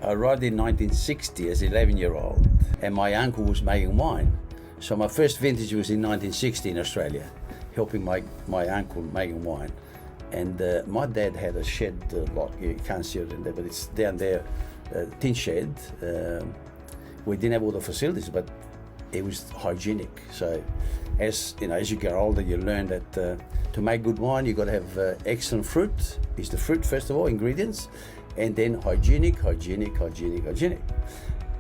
I arrived in 1960 as an 11-year-old, and my uncle was making wine. So my first vintage was in 1960 in Australia, helping my uncle making wine. And my dad had a shed lot, you can't see it in there, but it's down there, tin shed. We didn't have all the facilities, but it was hygienic. So as you get older, you learn that to make good wine, you got to have excellent fruit. It's the fruit, first of all, ingredients, and then hygienic,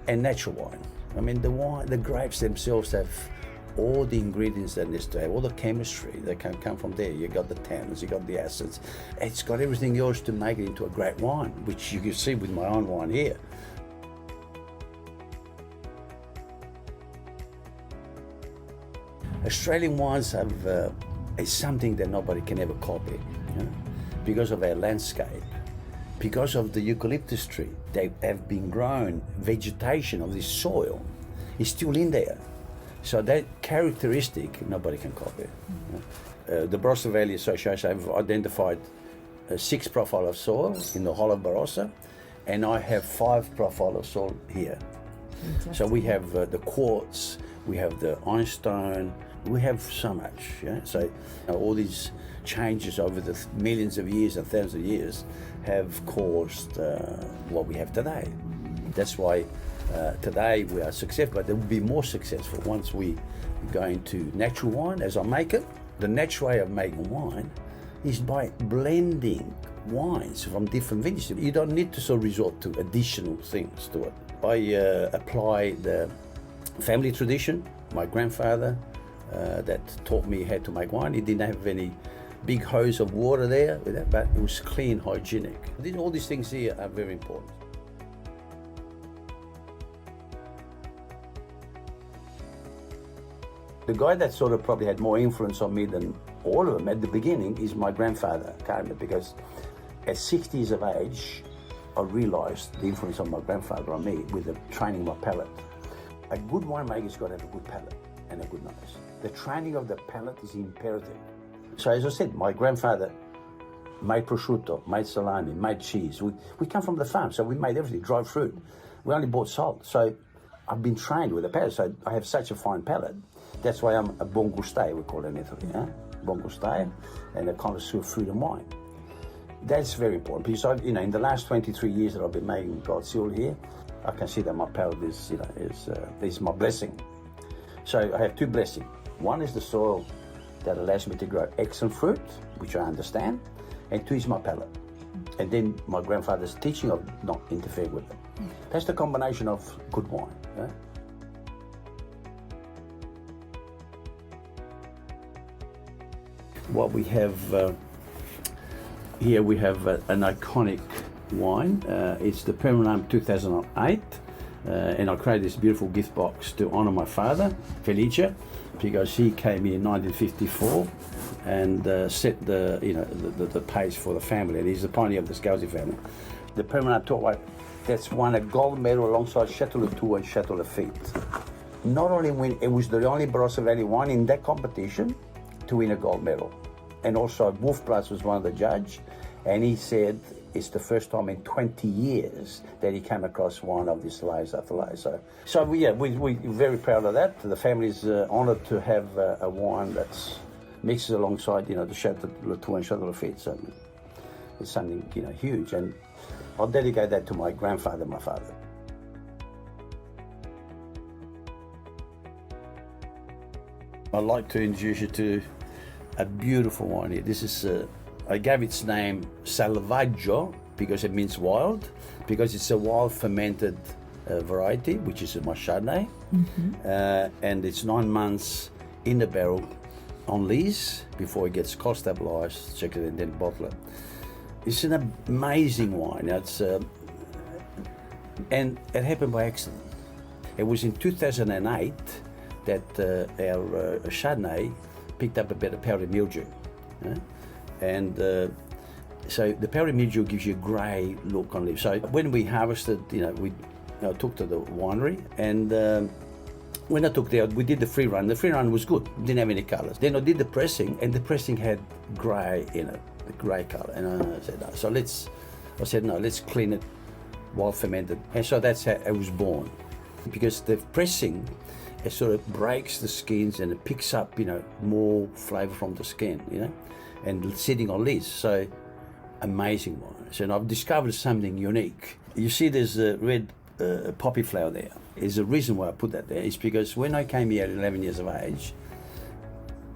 and natural wine. I mean, the grapes themselves have all the ingredients that needs to have, all the chemistry that can come from there. You got the tannins, you got the acids. It's got everything else to make it into a great wine, which you can see with my own wine here. Australian wines have is something that nobody can ever copy, because of our landscape, because of the eucalyptus tree. They have been grown, vegetation of this soil is still in there. So that characteristic, nobody can copy. The Barossa Valley Association have identified 6 profiles of soil in the whole of Barossa, and I have 5 profiles of soil here. Fantastic. So we have the quartz, we have the ironstone, we have so much. So all these changes over the millions of years and thousands of years have caused what we have today. That's why today we are successful, but there will be more successful once we go into natural wine as I make it. The natural way of making wine is by blending wines from different vintages. You don't need to resort to additional things to it. I apply the family tradition. My grandfather that taught me how to make wine. He didn't have any big hose of water there, but it was clean, hygienic. All these things here are very important. The guy that probably had more influence on me than all of them at the beginning is my grandfather, Carmen, because at 60 years of age, I realized the influence of my grandfather on me with the training of my palate. A good winemaker's got to have a good palate and a good nose. The training of the palate is imperative. So as I said, my grandfather made prosciutto, made salami, made cheese. We come from the farm, so we made everything, dried fruit. We only bought salt. So I've been trained with a palate, so I have such a fine palate. That's why I'm a bon gustaio, we call it in Italy, bon gustaio, and a connoisseur of food and wine. That's very important because in the last 23 years that I've been making God's Seal here, I can see that my palate is my blessing. So I have 2 blessings. One is the soil that allows me to grow excellent fruit, which I understand, and 2 is my palate. And then my grandfather's teaching of not interfering with it. That's the combination of good wine. What we have here, we have an iconic wine. It's the Permanam 2008, and I created this beautiful gift box to honor my father, Felice, because he came here in 1954 and set the pace for the family, and he's the pioneer of the Scalzi family. The Permanam Tour, that's won a gold medal alongside Chateau Latour and Chateau Lafite. Not only it was the only Barossa Valley wine in that competition to win a gold medal. And also Wolf Plus was one of the judges, and he said it's the first time in 20 years that he came across one of this layers after layers. So we're very proud of that. The family's honoured to have a wine that's mixes alongside the Chateau Latour and Chateau Lafite. So it's something huge, and I'll dedicate that to my grandfather, my father. I'd like to introduce you to a beautiful wine here. This is, I gave its name Salvador because it means wild, because it's a wild fermented variety, which is my Chardonnay. And it's 9 months in the barrel on lees before it gets cost stabilized, check it and then bottle it. It's an amazing wine. And it happened by accident. It was in 2008 that our Chardonnay picked up a bit of powdery mildew. So the powdery mildew gives you a grey look on leaves. So when we harvested, we took to the winery, and when I took there, we did the free run. The free run was good, didn't have any colours. Then I did the pressing, and the pressing had grey in it, the grey colour. And I said, no, let's clean it while fermented. And so that's how it was born. Because the pressing, it sort of breaks the skins and it picks up, more flavour from the skin, and sitting on lids. So amazing wines. And I've discovered something unique. You see there's a red poppy flower there. There's a reason why I put that there. It's because when I came here at 11 years of age,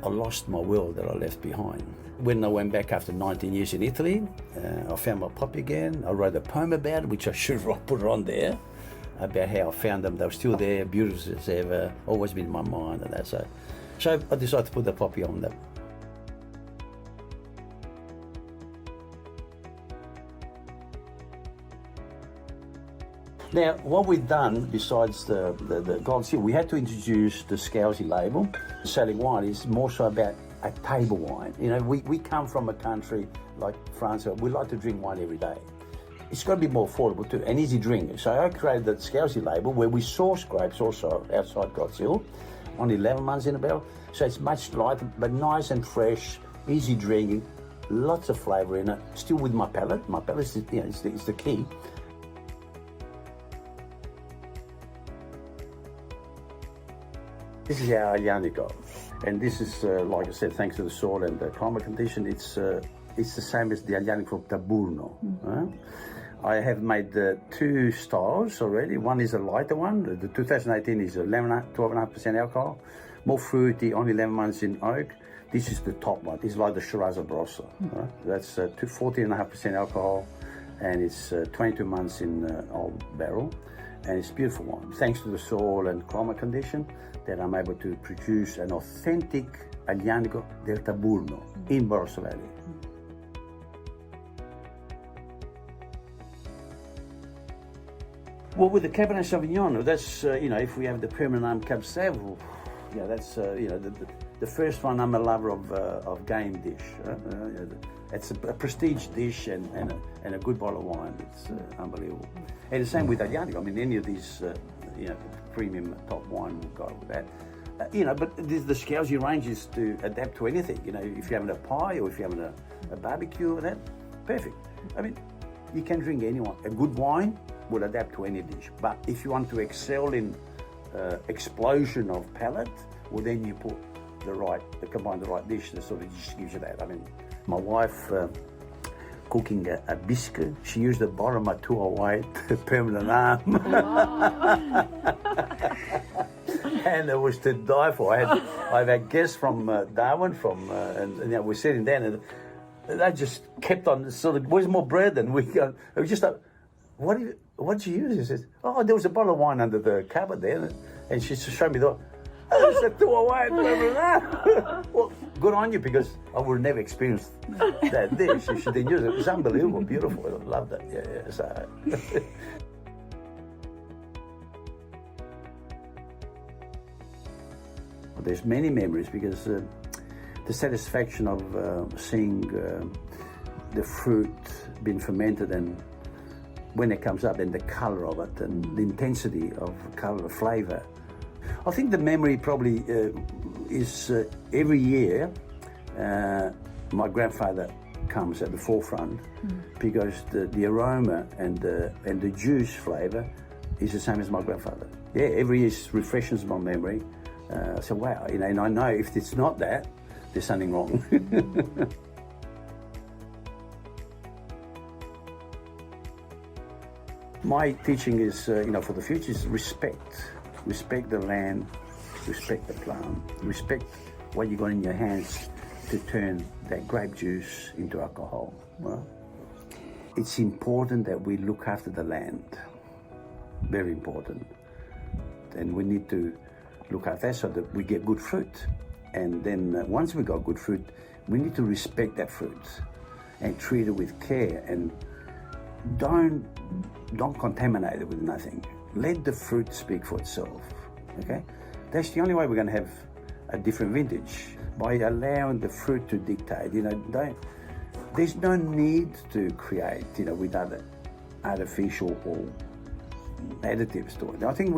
I lost my world that I left behind. When I went back after 19 years in Italy, I found my poppy again. I wrote a poem about it, which I should have put on there, about how I found them. They were still there, beautiful as ever, always been in my mind and that. So I decided to put the poppy on them. Now, what we've done, besides the gold seal, we had to introduce the Scousy label. Selling wine is more so about a table wine. We come from a country like France, we like to drink wine every day. It's got to be more affordable too, and easy drinking. So I created the Scousy label, where we source grapes also outside Gold Seal, only 11 months in a barrel. So it's much lighter, but nice and fresh, easy drinking, lots of flavour in it. Still with my palate. My palate is the key. This is our Aglianico, and this is, like I said, thanks to the soil and the climate condition, it's the same as the Aglianico from Taburno. I have made two styles already. One is a lighter one. The 2018 is 12.5% alcohol, more fruity, only 11 months in oak. This is the top one. It's like the Shiraz Rosso. That's 14.5% alcohol, and it's 22 months in old barrel. And it's beautiful wine. Thanks to the soil and climate condition, that I'm able to produce an authentic Aglianico del Taburno in Barossa Valley. Well, with the Cabernet Sauvignon, that's, if we have the permanent Cab Sauv, that's, the first one. I'm a lover of game dish. It's a prestige dish and a good bottle of wine. It's unbelievable. And the same with Aglianico. I mean, any of these, premium top wine will go with that. But the Scousy range is to adapt to anything. If you're having a pie or if you're having a barbecue or that, perfect. I mean, you can drink anyone. A good wine will adapt to any dish. But if you want to excel in explosion of palate, well, then you put combine the right dish that sort of just gives you that. I mean, my wife cooking a biscuit, she used the bottom of 208 permanent arm. And it was to die for. I've had guests from Darwin, and we're sitting down, and they just kept on sort of, where's more bread? And it was just like, what'd you use? He says, oh, there was a bottle of wine under the cupboard there. And she showed me the, oh, it's a 208. Well, good on you, because I would have never experienced that dish if she didn't use it. It was unbelievable, beautiful. I loved it. Yeah. So. There's many memories, because the satisfaction of seeing the fruit being fermented, and when it comes up, and the colour of it, and the intensity of colour, flavour. I think the memory probably is every year my grandfather comes at the forefront, because the aroma and the juice flavour is the same as my grandfather. Yeah, every year refreshes my memory. So wow, and I know if it's not that, there's something wrong. My teaching is, for the future, is respect. Respect the land, respect the plant, respect what you got in your hands to turn that grape juice into alcohol. Well, it's important that we look after the land. Very important. And we need to look after that so that we get good fruit. And then once we got good fruit, we need to respect that fruit and treat it with care, and don't contaminate it with nothing. Let the fruit speak for itself, okay? That's the only way we're gonna have a different vintage, by allowing the fruit to dictate. There's no need to create, with other artificial or additives to it. I think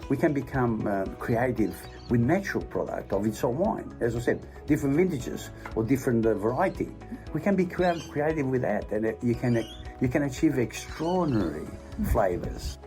we can become creative with natural product of its own wine. As I said, different vintages or different variety. We can be creative with that, and you can achieve extraordinary flavors.